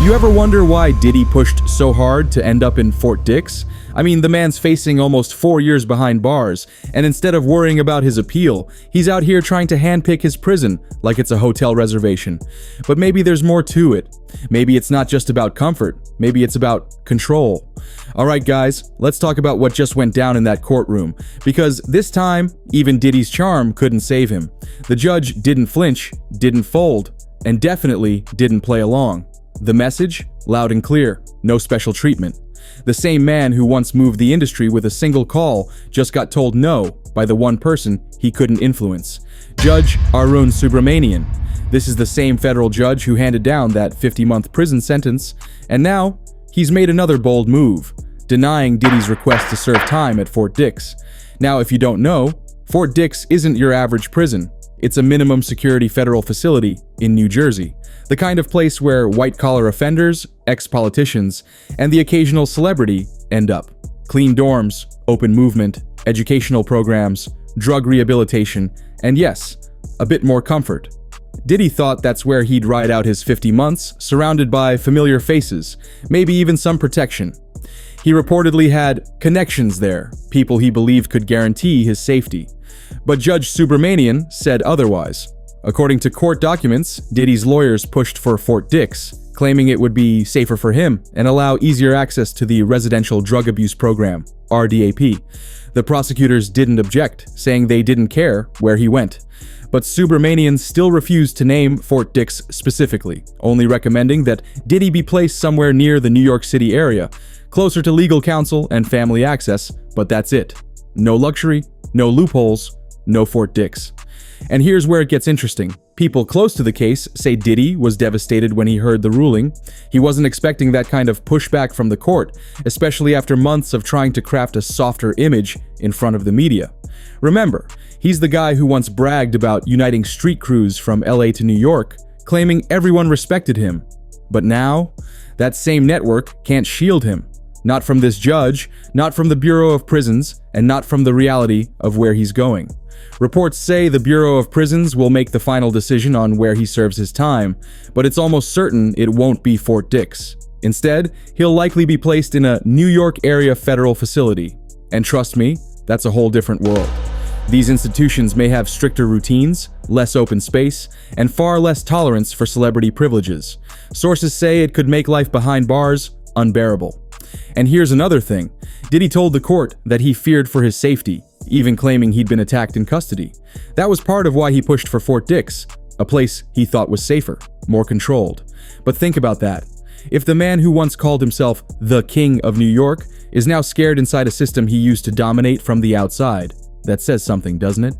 You ever wonder why Diddy pushed so hard to end up in Fort Dix? I mean, the man's facing almost 4 years behind bars, and instead of worrying about his appeal, he's out here trying to handpick his prison like it's a hotel reservation. But maybe there's more to it. Maybe it's not just about comfort. Maybe it's about control. Alright guys, let's talk about what just went down in that courtroom, because this time, even Diddy's charm couldn't save him. The judge didn't flinch, didn't fold, and definitely didn't play along. The message? Loud and clear. No special treatment. The same man who once moved the industry with a single call just got told no by the one person he couldn't influence. Judge Arun Subramanian. This is the same federal judge who handed down that 50-month prison sentence, and now he's made another bold move, denying Diddy's request to serve time at Fort Dix. Now, if you don't know, Fort Dix isn't your average prison. It's a minimum security federal facility in New Jersey, the kind of place where white-collar offenders, ex-politicians, and the occasional celebrity end up. Clean dorms, open movement, educational programs, drug rehabilitation, and yes, a bit more comfort. Diddy thought that's where he'd ride out his 50 months, surrounded by familiar faces, maybe even some protection. He reportedly had connections there, people he believed could guarantee his safety. But Judge Subramanian said otherwise. According to court documents, Diddy's lawyers pushed for Fort Dix, claiming it would be safer for him and allow easier access to the Residential Drug Abuse Program, RDAP. The prosecutors didn't object, saying they didn't care where he went. But Subramanian still refused to name Fort Dix specifically, only recommending that Diddy be placed somewhere near the New York City area, closer to legal counsel and family access, but that's it. No luxury, no loopholes, no Fort Dix. And here's where it gets interesting. People close to the case say Diddy was devastated when he heard the ruling. He wasn't expecting that kind of pushback from the court, especially after months of trying to craft a softer image in front of the media. Remember, he's the guy who once bragged about uniting street crews from LA to New York, claiming everyone respected him. But now, that same network can't shield him. Not from this judge, not from the Bureau of Prisons, and not from the reality of where he's going. Reports say the Bureau of Prisons will make the final decision on where he serves his time, but it's almost certain it won't be Fort Dix. Instead, he'll likely be placed in a New York area federal facility. And trust me, that's a whole different world. These institutions may have stricter routines, less open space, and far less tolerance for celebrity privileges. Sources say it could make life behind bars unbearable. And here's another thing. Diddy told the court that he feared for his safety, even claiming he'd been attacked in custody. That was part of why he pushed for Fort Dix, a place he thought was safer, more controlled. But think about that. If the man who once called himself the King of New York is now scared inside a system he used to dominate from the outside, that says something, doesn't it?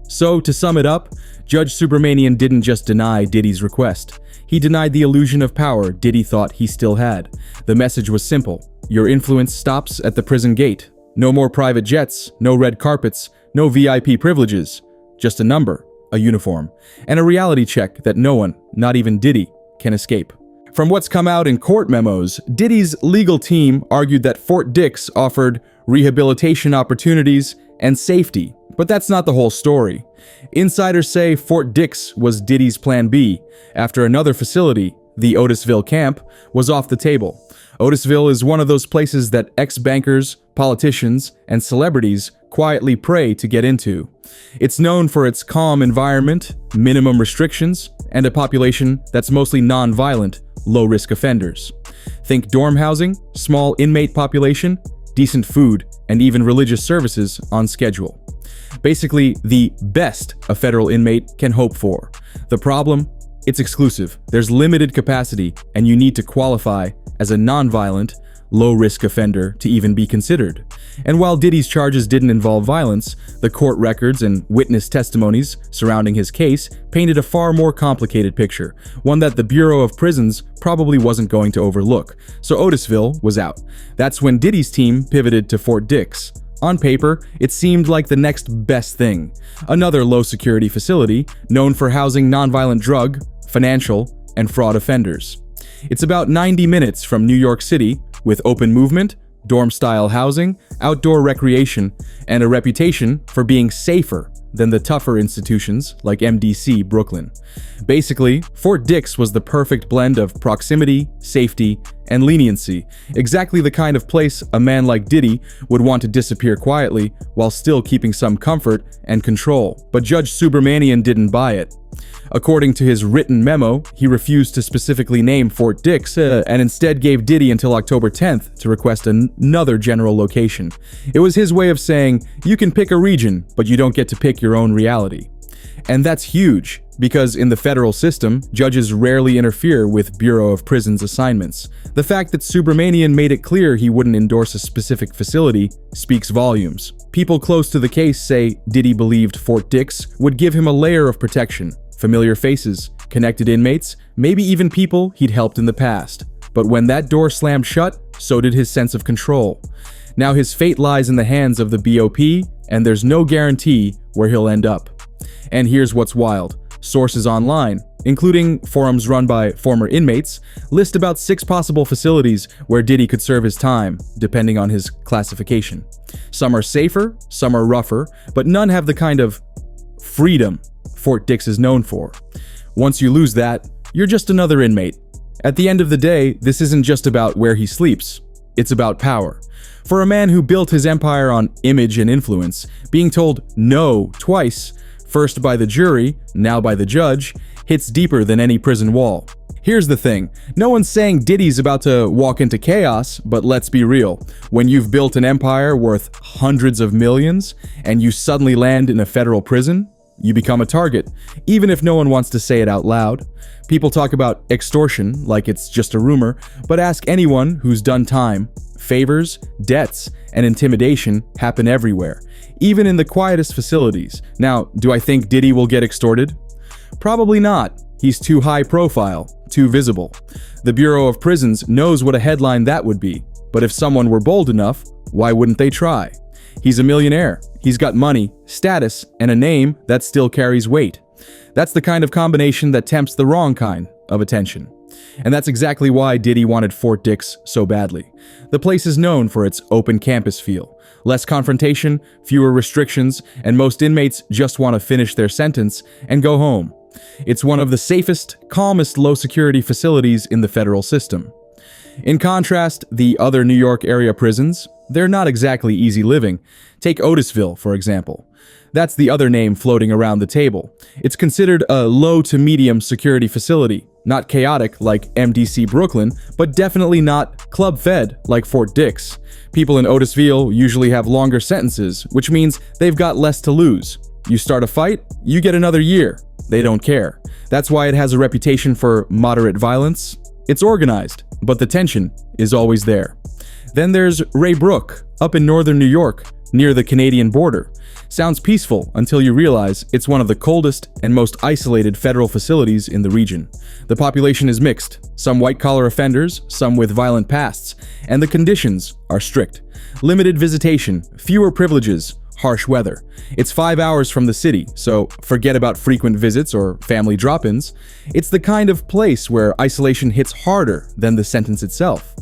So, to sum it up, Judge Subramanian didn't just deny Diddy's request. He denied the illusion of power Diddy thought he still had. The message was simple. Your influence stops at the prison gate. No more private jets, no red carpets, no VIP privileges. Just a number, a uniform, and a reality check that no one, not even Diddy, can escape. From what's come out in court memos, Diddy's legal team argued that Fort Dix offered rehabilitation opportunities and safety, but that's not the whole story. Insiders say Fort Dix was Diddy's plan B, after another facility, the Otisville camp, was off the table. Otisville is one of those places that ex-bankers, politicians, and celebrities quietly pray to get into. It's known for its calm environment, minimum restrictions, and a population that's mostly non-violent, low-risk offenders. Think dorm housing, small inmate population, decent food, and even religious services on schedule. Basically, the best a federal inmate can hope for. The problem? It's exclusive. There's limited capacity, and you need to qualify as a non-violent, low-risk offender to even be considered. And while Diddy's charges didn't involve violence, the court records and witness testimonies surrounding his case painted a far more complicated picture, one that the Bureau of Prisons probably wasn't going to overlook. So Otisville was out. That's when Diddy's team pivoted to Fort Dix. On paper, it seemed like the next best thing. Another low-security facility known for housing nonviolent drug, financial, and fraud offenders. It's about 90 minutes from New York City, with open movement, dorm-style housing, outdoor recreation, and a reputation for being safer than the tougher institutions like MDC Brooklyn. Basically, Fort Dix was the perfect blend of proximity, safety, and leniency, exactly the kind of place a man like Diddy would want to disappear quietly while still keeping some comfort and control. But Judge Subramanian didn't buy it. According to his written memo, he refused to specifically name Fort Dix and instead gave Diddy until October 10th to request another general location. It was his way of saying, you can pick a region, but you don't get to pick your own reality. And that's huge, because in the federal system, judges rarely interfere with Bureau of Prisons assignments. The fact that Subramanian made it clear he wouldn't endorse a specific facility speaks volumes. People close to the case say Diddy believed Fort Dix would give him a layer of protection, familiar faces, connected inmates, maybe even people he'd helped in the past. But when that door slammed shut, so did his sense of control. Now his fate lies in the hands of the BOP, and there's no guarantee where he'll end up. And here's what's wild. Sources online, including forums run by former inmates, list about 6 possible facilities where Diddy could serve his time, depending on his classification. Some are safer, some are rougher, but none have the kind of freedom Fort Dix is known for. Once you lose that, you're just another inmate. At the end of the day, this isn't just about where he sleeps. It's about power. For a man who built his empire on image and influence, being told no twice, first by the jury, now by the judge, hits deeper than any prison wall. Here's the thing, no one's saying Diddy's about to walk into chaos, but let's be real. When you've built an empire worth hundreds of millions, and you suddenly land in a federal prison, you become a target, even if no one wants to say it out loud. People talk about extortion like it's just a rumor, but ask anyone who's done time. Favors, debts, and intimidation happen everywhere, even in the quietest facilities. Now, do I think Diddy will get extorted? Probably not. He's too high profile, too visible. The Bureau of Prisons knows what a headline that would be, but if someone were bold enough, why wouldn't they try? He's a millionaire. He's got money, status, and a name that still carries weight. That's the kind of combination that tempts the wrong kind of attention. And that's exactly why Diddy wanted Fort Dix so badly. The place is known for its open campus feel. Less confrontation, fewer restrictions, and most inmates just want to finish their sentence and go home. It's one of the safest, calmest low-security facilities in the federal system. In contrast, the other New York area prisons, they're not exactly easy living. Take Otisville, for example. That's the other name floating around the table. It's considered a low to medium security facility. Not chaotic like MDC Brooklyn, but definitely not club-fed like Fort Dix. People in Otisville usually have longer sentences, which means they've got less to lose. You start a fight, you get another year. They don't care. That's why it has a reputation for moderate violence. It's organized, but the tension is always there. Then there's Ray Brook, up in northern New York, near the Canadian border. Sounds peaceful until you realize it's one of the coldest and most isolated federal facilities in the region. The population is mixed, some white-collar offenders, some with violent pasts, and the conditions are strict. Limited visitation, fewer privileges, harsh weather. It's 5 hours from the city, so forget about frequent visits or family drop-ins. It's the kind of place where isolation hits harder than the sentence itself.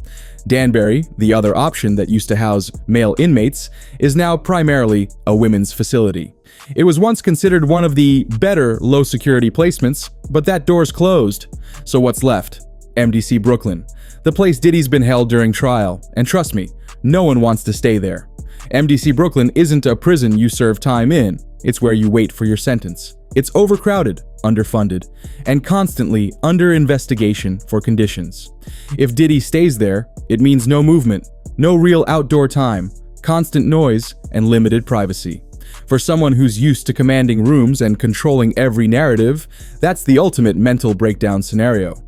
Danbury, the other option that used to house male inmates, is now primarily a women's facility. It was once considered one of the better low-security placements, but that door's closed. So what's left? MDC Brooklyn, the place Diddy's been held during trial, and trust me, no one wants to stay there. MDC Brooklyn isn't a prison you serve time in, it's where you wait for your sentence. It's overcrowded, underfunded, and constantly under investigation for conditions. If Diddy stays there, it means no movement, no real outdoor time, constant noise, and limited privacy. For someone who's used to commanding rooms and controlling every narrative, that's the ultimate mental breakdown scenario.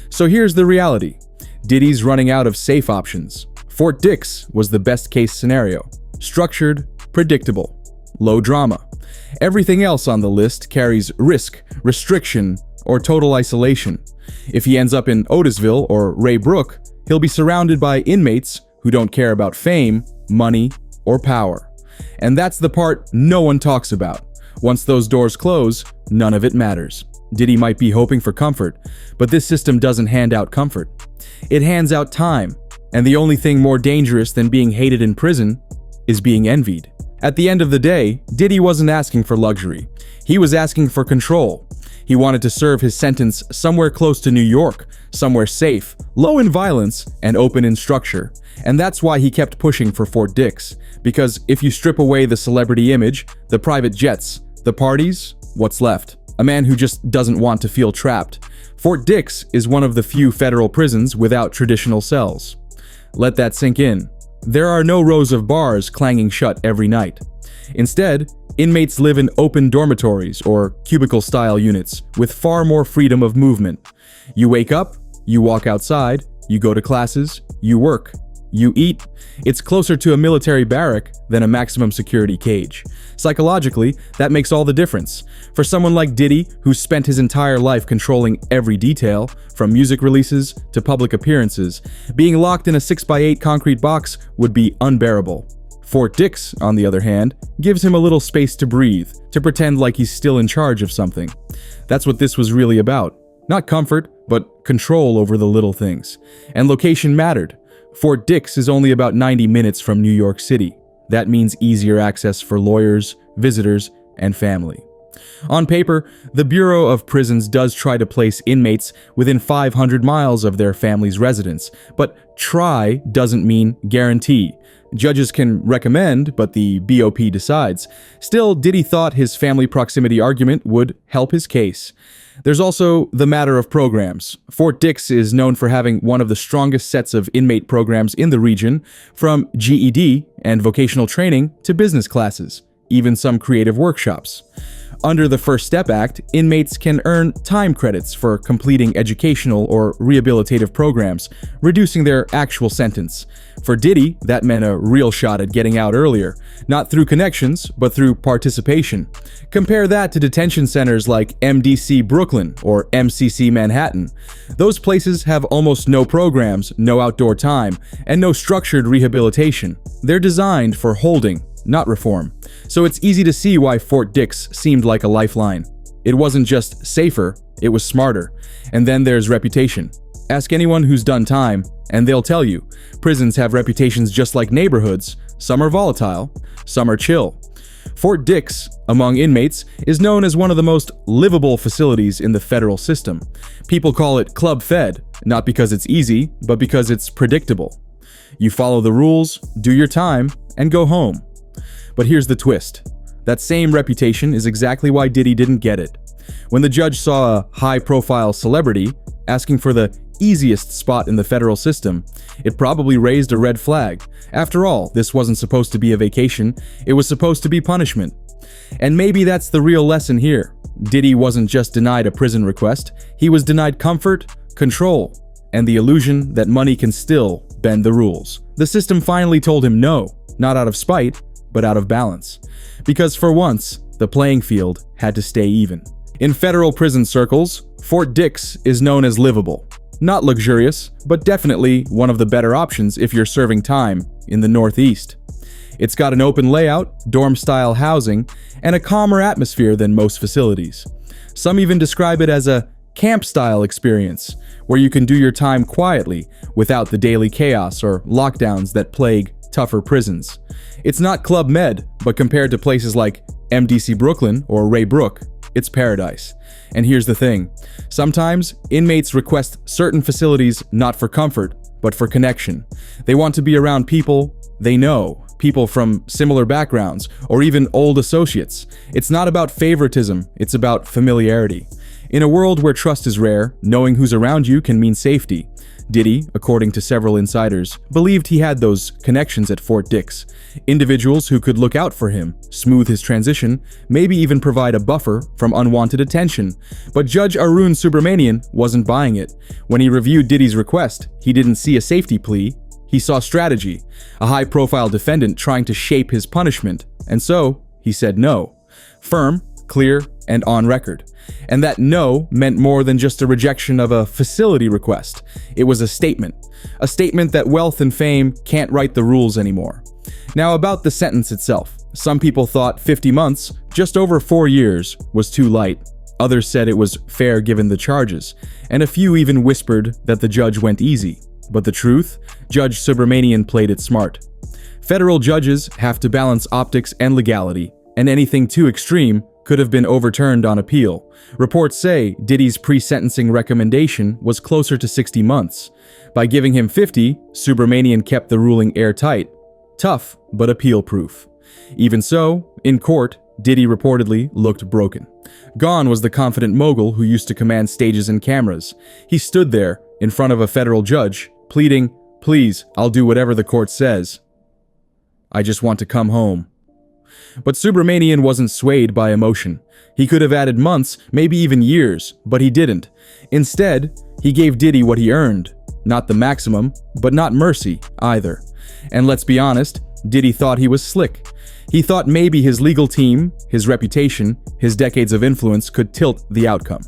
So here's the reality. Diddy's running out of safe options. Fort Dix was the best case scenario. Structured, predictable, low drama. Everything else on the list carries risk, restriction, or total isolation. If he ends up in Otisville or Ray Brook, he'll be surrounded by inmates who don't care about fame, money, or power. And that's the part no one talks about. Once those doors close, none of it matters. Diddy might be hoping for comfort, but this system doesn't hand out comfort. It hands out time, And the only thing more dangerous than being hated in prison is being envied. At the end of the day, Diddy wasn't asking for luxury. He was asking for control. He wanted to serve his sentence somewhere close to New York, somewhere safe, low in violence, and open in structure. And that's why he kept pushing for Fort Dix. Because if you strip away the celebrity image, the private jets, the parties, what's left? A man who just doesn't want to feel trapped. Fort Dix is one of the few federal prisons without traditional cells. Let that sink in. There are no rows of bars clanging shut every night. Instead, inmates live in open dormitories or cubicle-style units with far more freedom of movement. You wake up, you walk outside, you go to classes, you work, you eat. It's closer to a military barrack than a maximum security cage. Psychologically, that makes all the difference. For someone like Diddy, who spent his entire life controlling every detail, from music releases to public appearances, being locked in a 6x8 concrete box would be unbearable. Fort Dix, on the other hand, gives him a little space to breathe, to pretend like he's still in charge of something. That's what this was really about. Not comfort, but control over the little things. And location mattered. Fort Dix is only about 90 minutes from New York City. That means easier access for lawyers, visitors, and family. On paper, the Bureau of Prisons does try to place inmates within 500 miles of their family's residence, but try doesn't mean guarantee. Judges can recommend, but the BOP decides. Still, Diddy thought his family proximity argument would help his case. There's also the matter of programs. Fort Dix is known for having one of the strongest sets of inmate programs in the region, from GED and vocational training to business classes, even some creative workshops. Under the First Step Act, inmates can earn time credits for completing educational or rehabilitative programs, reducing their actual sentence. For Diddy, that meant a real shot at getting out earlier, not through connections, but through participation. Compare that to detention centers like MDC Brooklyn or MCC Manhattan. Those places have almost no programs, no outdoor time, and no structured rehabilitation. They're designed for holding, not reform. So it's easy to see why Fort Dix seemed like a lifeline. It wasn't just safer, it was smarter. And then there's reputation. Ask anyone who's done time, and they'll tell you, prisons have reputations just like neighborhoods. Some are volatile, some are chill. Fort Dix, among inmates, is known as one of the most livable facilities in the federal system. People call it Club Fed, not because it's easy, but because it's predictable. You follow the rules, do your time, and go home. But here's the twist. That same reputation is exactly why Diddy didn't get it. When the judge saw a high-profile celebrity asking for the easiest spot in the federal system, it probably raised a red flag. After all, this wasn't supposed to be a vacation, it was supposed to be punishment. And maybe that's the real lesson here. Diddy wasn't just denied a prison request, he was denied comfort, control, and the illusion that money can still bend the rules. The system finally told him no, not out of spite, but out of balance. Because for once, the playing field had to stay even. In federal prison circles, Fort Dix is known as livable. Not luxurious, but definitely one of the better options if you're serving time in the Northeast. It's got an open layout, dorm-style housing, and a calmer atmosphere than most facilities. Some even describe it as a camp-style experience, where you can do your time quietly without the daily chaos or lockdowns that plague tougher prisons. It's not Club Med, but compared to places like MDC Brooklyn or Ray Brook, it's paradise. And here's the thing. Sometimes, inmates request certain facilities not for comfort, but for connection. They want to be around people they know, people from similar backgrounds, or even old associates. It's not about favoritism, it's about familiarity. In a world where trust is rare, knowing who's around you can mean safety. Diddy, according to several insiders, believed he had those connections at Fort Dix. Individuals who could look out for him, smooth his transition, maybe even provide a buffer from unwanted attention. But Judge Arun Subramanian wasn't buying it. When he reviewed Diddy's request, he didn't see a safety plea. He saw strategy, a high-profile defendant trying to shape his punishment. And so, he said no. Firm, clear, and on record. And that no meant more than just a rejection of a facility request. It was a statement that wealth and fame can't write the rules anymore. Now about the sentence itself. Some people thought 50 months, just over 4 years, was too light. Others said it was fair given the charges, and a few even whispered that the judge went easy. But the truth? Judge Subramanian played it smart. Federal judges have to balance optics and legality, and anything too extreme could have been overturned on appeal. Reports say Diddy's pre-sentencing recommendation was closer to 60 months. By giving him 50, Subramanian kept the ruling airtight. Tough, but appeal-proof. Even so, in court, Diddy reportedly looked broken. Gone was the confident mogul who used to command stages and cameras. He stood there, in front of a federal judge, pleading, "Please, I'll do whatever the court says. I just want to come home." But Subramanian wasn't swayed by emotion. He could have added months, maybe even years, but he didn't. Instead, he gave Diddy what he earned. Not the maximum, but not mercy either. And let's be honest, Diddy thought he was slick. He thought maybe his legal team, his reputation, his decades of influence could tilt the outcome.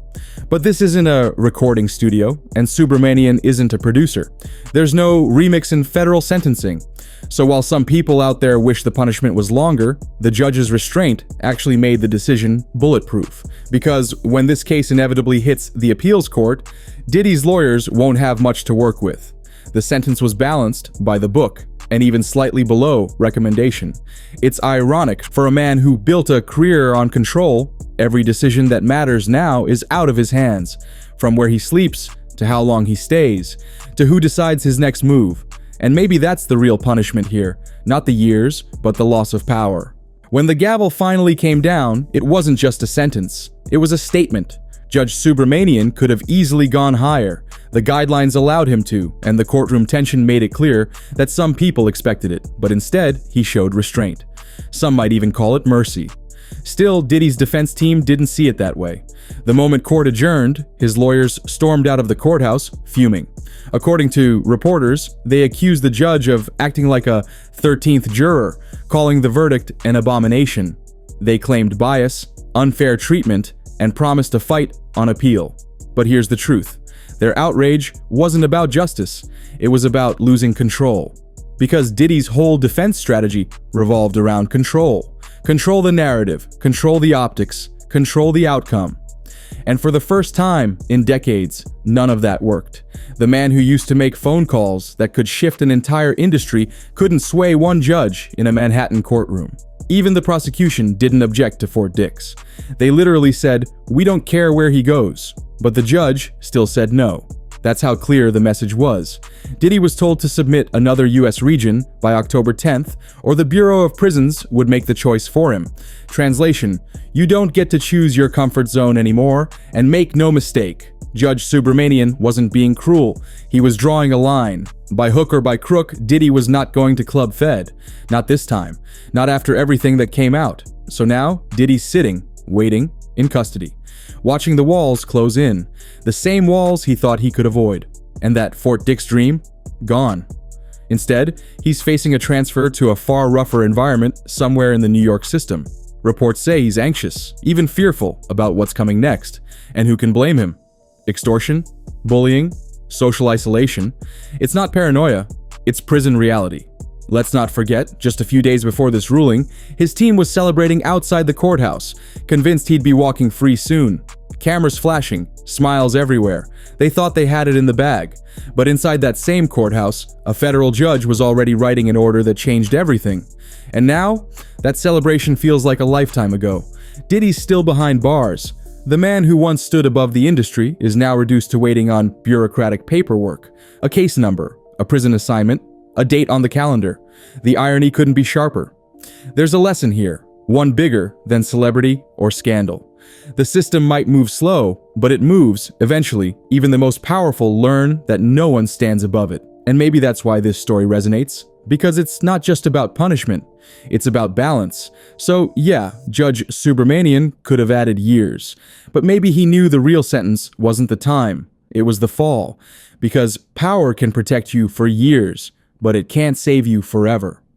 But this isn't a recording studio, and Subramanian isn't a producer. There's no remix in federal sentencing. So while some people out there wish the punishment was longer, the judge's restraint actually made the decision bulletproof. Because when this case inevitably hits the appeals court, Diddy's lawyers won't have much to work with. The sentence was balanced by the book, and even slightly below recommendation. It's ironic for a man who built a career on control. Every decision that matters now is out of his hands, from where he sleeps, to how long he stays, to who decides his next move. And maybe that's the real punishment here, not the years, but the loss of power. When the gavel finally came down, it wasn't just a sentence, it was a statement. Judge Subramanian could have easily gone higher. The guidelines allowed him to, and the courtroom tension made it clear that some people expected it, but instead, he showed restraint. Some might even call it mercy. Still, Diddy's defense team didn't see it that way. The moment court adjourned, his lawyers stormed out of the courthouse, fuming. According to reporters, they accused the judge of acting like a 13th juror, calling the verdict an abomination. They claimed bias, unfair treatment, and promised to fight on appeal. But here's the truth. Their outrage wasn't about justice. It was about losing control. Because Diddy's whole defense strategy revolved around control. Control the narrative, control the optics, control the outcome. And for the first time in decades, none of that worked. The man who used to make phone calls that could shift an entire industry couldn't sway one judge in a Manhattan courtroom. Even the prosecution didn't object to Fort Dix. They literally said, "We don't care where he goes." But the judge still said no. That's how clear the message was. Diddy was told to submit another US region by October 10th, or the Bureau of Prisons would make the choice for him. Translation: you don't get to choose your comfort zone anymore, and make no mistake, Judge Subramanian wasn't being cruel. He was drawing a line. By hook or by crook, Diddy was not going to Club Fed. Not this time. Not after everything that came out. So now, Diddy's sitting, waiting, in custody, watching the walls close in. The same walls he thought he could avoid. And that Fort Dix dream? Gone. Instead, he's facing a transfer to a far rougher environment somewhere in the New York system. Reports say he's anxious, even fearful about what's coming next. And who can blame him? Extortion? Bullying? Social isolation? It's not paranoia, it's prison reality. Let's not forget, just a few days before this ruling, his team was celebrating outside the courthouse, convinced he'd be walking free soon. Cameras flashing, smiles everywhere. They thought they had it in the bag. But inside that same courthouse, a federal judge was already writing an order that changed everything. And now, that celebration feels like a lifetime ago. Diddy's still behind bars. The man who once stood above the industry is now reduced to waiting on bureaucratic paperwork, a case number, a prison assignment, a date on the calendar. The irony couldn't be sharper. There's a lesson here, one bigger than celebrity or scandal. The system might move slow, but it moves eventually. Even the most powerful learn that no one stands above it. And maybe that's why this story resonates, because it's not just about punishment, it's about balance. So yeah, Judge Subramanian could have added years, but maybe he knew the real sentence wasn't the time, it was the fall. Because power can protect you for years, but it can't save you forever.